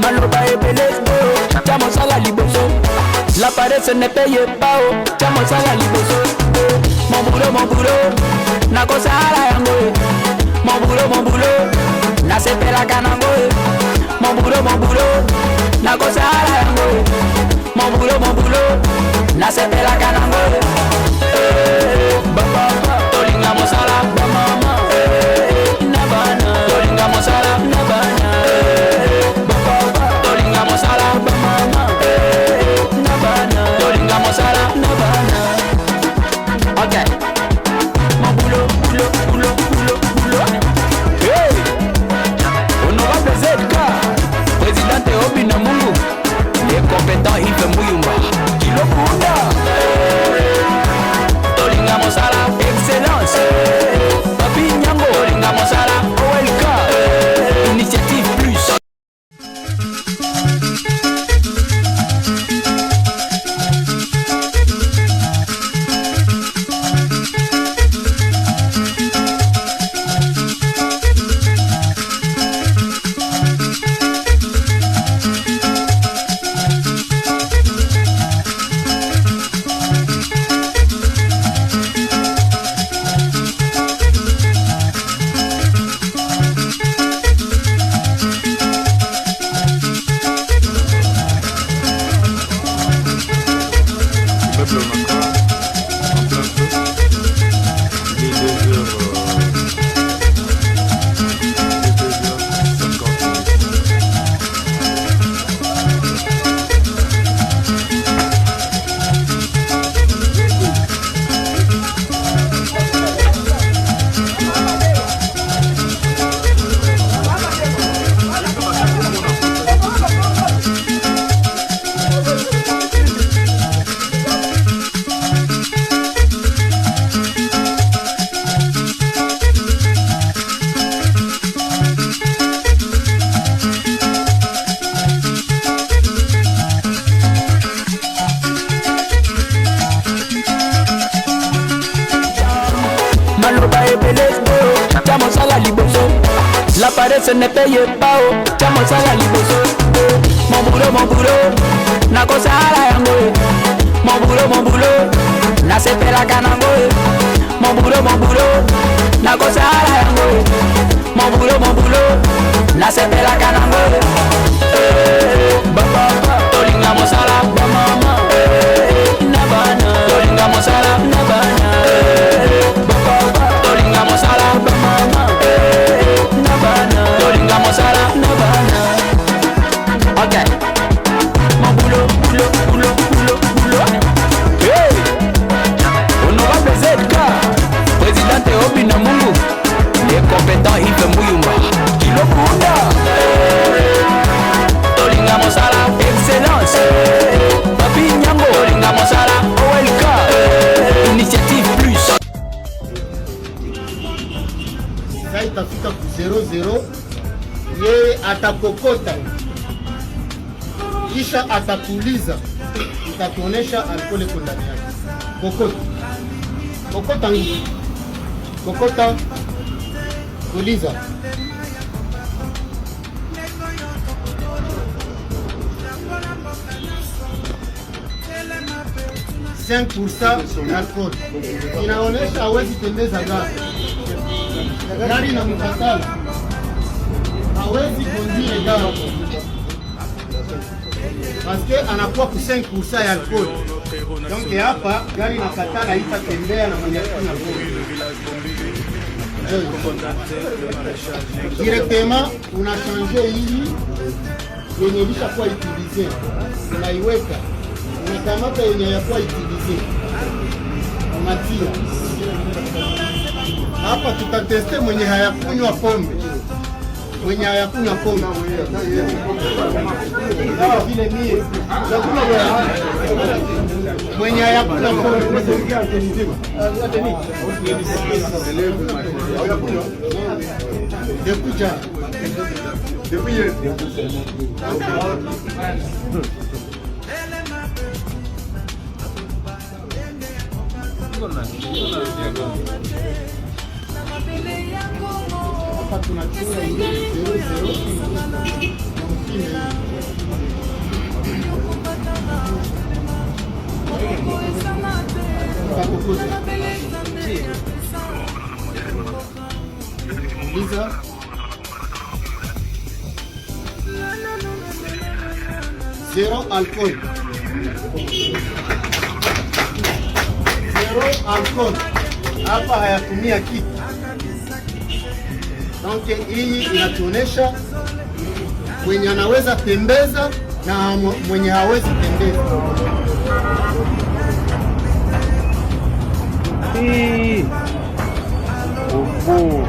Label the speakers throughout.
Speaker 1: Maloba et Belesbo, Chamosala Liboso. La paresse ne paye pas, Chamosala Liboso. Mon boulot, Nako Sahara Yango. Mon boulot, na sepe la kanango. Mon boulot, Nako Sahara Yango. Mon boulot, na sepe la kanango. Baba, Tolinga Mosala, Mama, Nabana, Tolinga Mosala, Nabana. Tolinga Mosala, Mama, Nabana, Tolinga Mosala, Nabana. Ok. Mon boulot. Hey! Honorable ZK, président Théobi Namungu, les compétents Yves Mouyumba, Kilokunda. Tolinga Mosala, excellence. Papi Nyango, Tolinga Mosala, OLK, initiative plus. La paresse ne paye pas, Chamosala Liboso. Mon boulot, Nako Sahara Yango. Mon boulot, na sepe la kanango. Mon boulot, Nako Sahara Yango. Mon boulot, na sepe la kanango. Baba, Tolinga Mosala, Mama, Nabana, Tolinga Mosala, Nabana. Baba, Tolinga Mosala, Mama. Tolinga Mosala, Nabana. Ok. Mon boulot. Hey! Honorable ZK, président Théobi Namungu, les compétents Yves Mouyumba, Kilokunda. Tolinga Mosala, excellence. Papi Nyango, Tolinga Mosala, OLK, initiative plus.
Speaker 2: Sasa itafika ku 0-0, yeye atakokota kisha atatuliza, itatuonesha alcohol iko ndani yake. Kokota, tuliza. Alcohol inaonesha hawezi tembeza gari na mkatala, hawezi kondire gari paske anakuwa ku 5% ya alcohol. Donc hapa gari na katala haitatembea na mwenye kuna directement unachange hili yenye ilishakuwa utilize, unaiweka unakamata yenye yakuwa utilize unatia hapa. Tutateste mwenye hayakunywa pombe, mwenye hayakunywa pombe kama vile mie mwenye hayakunywa pombe dekuja hapa tunachora 0-0 zéro alcool. Zero alcohol. Hapa hayatumia kitu. Donc hii inatuonesha mwenye anaweza tembeza na mwenye hawezi tembeza.
Speaker 3: Opo.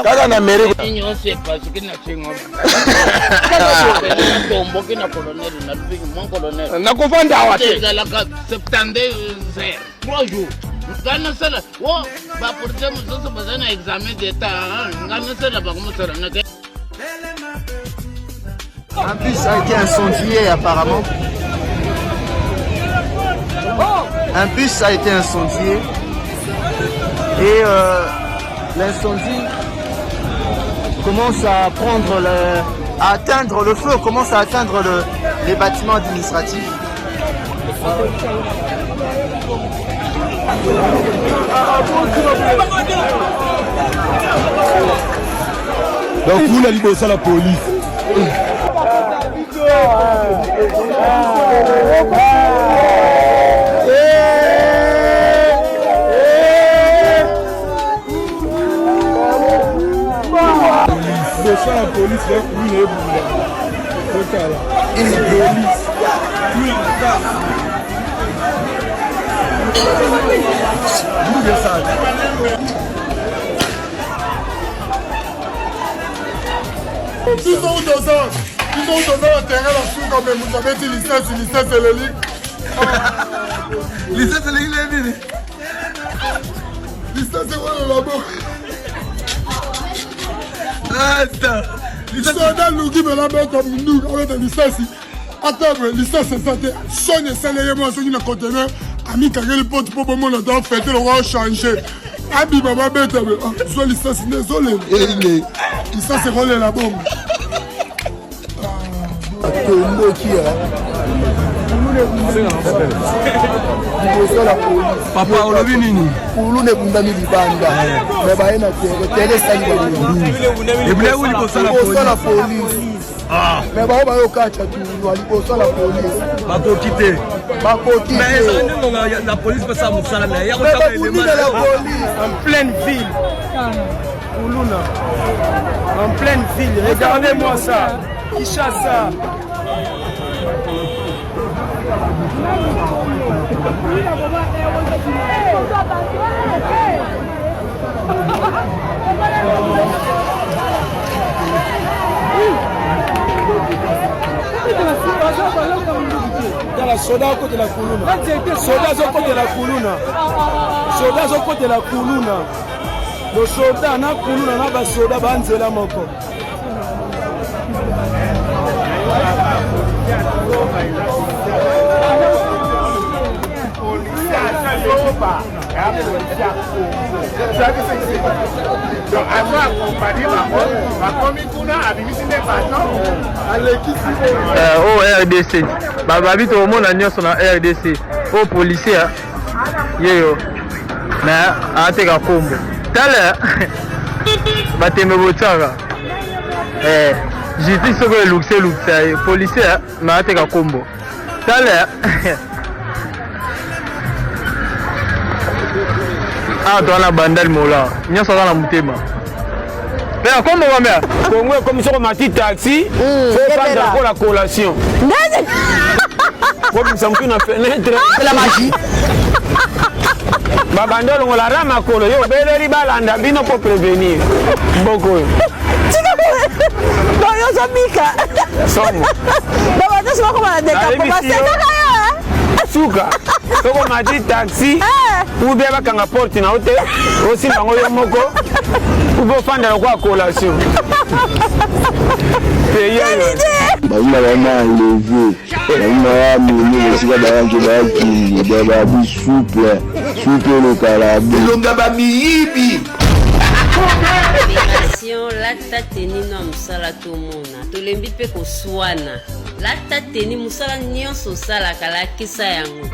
Speaker 4: Kaka na meri
Speaker 5: inyo se pasuki na chingo tombo kina colonel na luvingi mon colonel
Speaker 4: na kuvanda awate
Speaker 5: la ka septande ze 3 jours ngana sala wo ba pour te muso bazana examen d'état ngana sala ba comme ça na
Speaker 4: un bus a été incendié apparemment. Un bus a été incendié Et l'incendie commence à prendre à atteindre le feu, commence à atteindre les bâtiments administratifs.
Speaker 3: Donc vous n'allez pas la police. Ça la police là, oui, les ils sont où dans le terrain là-dessous quand même, vous avez dit licence c'est le lit. Licence c'est le lit. Licence c'est quoi le labo? Attends. Licence c'est le lit, mais là-bas comme nous, on a des licences. Attends, licence c'est ça. Sonne et ça, les mots sont dans le conteneur. Ami, quand il porte pour moi, on doit faire le roi changer. Abi, maman, bête, soit licence, désolé. Licence c'est relais la bombe. Papa olobi nini?
Speaker 2: Ulu ne bundami libanda. Me baena tele sali ba.
Speaker 3: Ebule uli ko sala
Speaker 2: police. Ah. Me ba yo kacha tu wali ko sala police.
Speaker 3: Bako kite.
Speaker 4: Mais la police peut ça musala mais ya ko
Speaker 2: la police
Speaker 4: en pleine ville.
Speaker 2: Uluna. En pleine ville. Regardez-moi ça. Kinshasa.
Speaker 3: La soda au côté de la Kuluna. Soda au côté de la Kuluna. Soda au côté de la Kuluna. Le soda na Kuluna na ba soda banzela moko.
Speaker 6: Au RDC, babi to mona nyonso na RDC, au policier yeyo na ateka kombo tala batembe botanga justice soko luxe policier na ateka kombo tala toi la bandal mola nyonso na mutema mais comment on va faire Congo comme sur ma petite taxi faut prendre pour la collation comme ça me fenêtre
Speaker 7: c'est la magie
Speaker 6: babandolo on la rama kolo yo beleri balanda bino pour prévenir boko
Speaker 7: non yo zamika
Speaker 6: somo
Speaker 7: baba tu sais comment on décape passer
Speaker 6: suka soko ma petite taxi ou bien bakanga porte na hotel aussi bango yo moko ou bien fanda kwa collation
Speaker 3: Baina wana levé, baina mimi sika bangi baki baba bi souple le kalabi. Longa ba miibi.
Speaker 8: Lata teni na musala to mona tolembi pe ko swana lata teni musala nyonso sala kala kisa yango